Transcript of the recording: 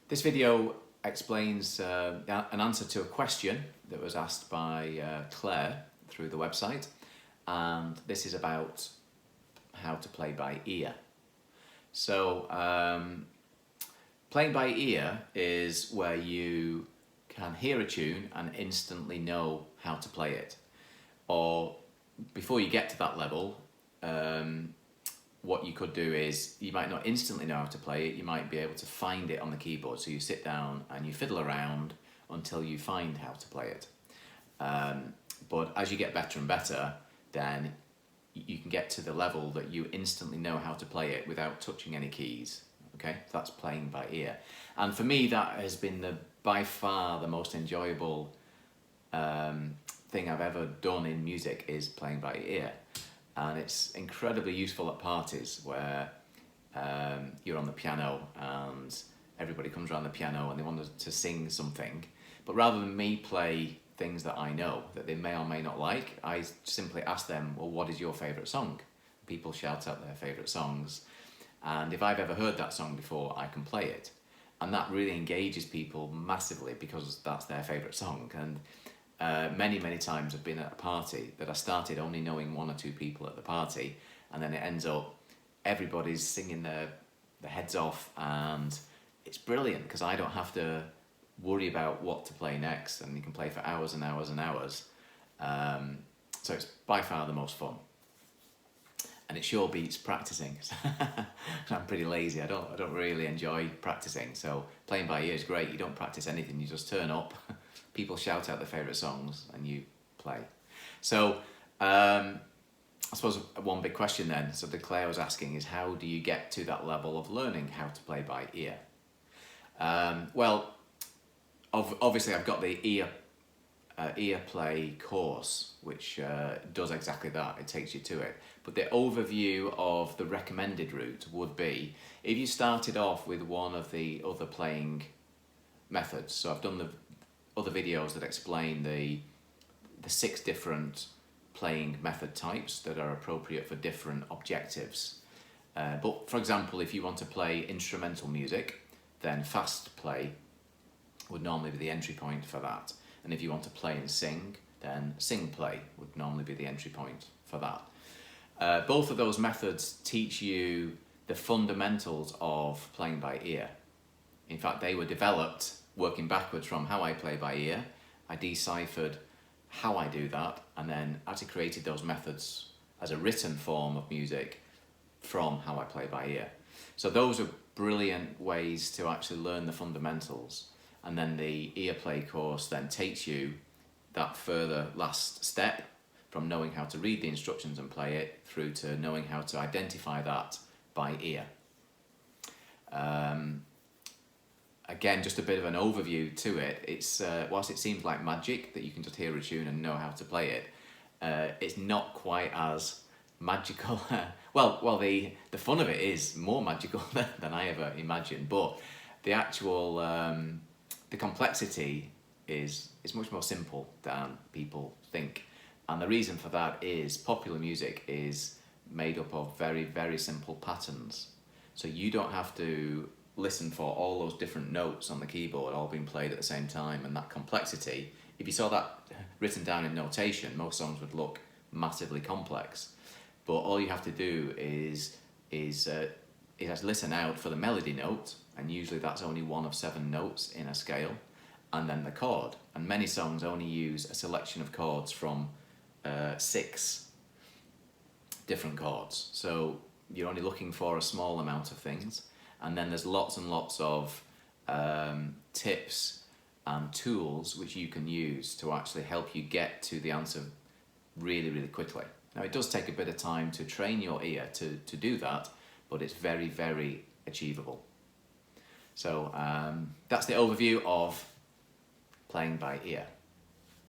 This video explains an answer to a question that was asked by Claire through the website, and this is about how to play by ear. So playing by ear is where you can hear a tune and instantly know how to play it, or before you get to that level, what you could do is you might not instantly know how to play it, you might be able to find it on the keyboard. So you sit down and you fiddle around until you find how to play it. But as you get better and better, then you can get to the level that you instantly know how to play it without touching any keys. Okay, so that's playing by ear. And for me, that has been by far the most enjoyable thing I've ever done in music, is playing by ear. And it's incredibly useful at parties where you're on the piano and everybody comes around the piano and they want to sing something. But rather than me play things that I know that they may or may not like, I simply ask them, well, what is your favourite song? People shout out their favourite songs. And if I've ever heard that song before, I can play it. And that really engages people massively because that's their favourite song. And many times I've been at a party that I started only knowing one or two people at the party, and then it ends up everybody's singing their heads off, and it's brilliant because I don't have to worry about what to play next, and you can play for hours and hours and hours. So it's by far the most fun, and it sure beats practicing. I'm pretty lazy. I don't really enjoy practicing, so playing by ear is great. You don't practice anything, you just turn up. People shout out their favourite songs and you play. So I suppose one big question then, so that Claire was asking, is how do you get to that level of learning how to play by ear? Well, obviously I've got the ear play course, which does exactly that. It takes you to it. But the overview of the recommended route would be, if you started off with one of the other playing methods, so I've done the other videos that explain the 6 different playing method types that are appropriate for different objectives. But for example, if you want to play instrumental music, then fast play would normally be the entry point for that. And if you want to play and sing, then sing play would normally be the entry point for that. Both of those methods teach you the fundamentals of playing by ear. In fact, they were developed working backwards from how I play by ear. I deciphered how I do that, and then actually created those methods as a written form of music from how I play by ear. So those are brilliant ways to actually learn the fundamentals. And then the ear play course then takes you that further last step from knowing how to read the instructions and play it through to knowing how to identify that by ear. Again, just a bit of an overview to it. It's whilst it seems like magic that you can just hear a tune and know how to play it, it's not quite as magical. well, the fun of it is more magical than I ever imagined, but the actual the complexity is much more simple than people think. And the reason for that is popular music is made up of very simple patterns. So you don't have to listen for all those different notes on the keyboard all being played at the same time, and that complexity. If you saw that written down in notation, most songs would look massively complex. But all you have to do is listen out for the melody note, and usually that's only one of 7 notes in a scale, and then the chord. And many songs only use a selection of chords from 6 different chords. So you're only looking for a small amount of things. And then there's lots and lots of tips and tools which you can use to actually help you get to the answer really quickly. Now, it does take a bit of time to train your ear to do that, but it's very achievable. So that's the overview of playing by ear.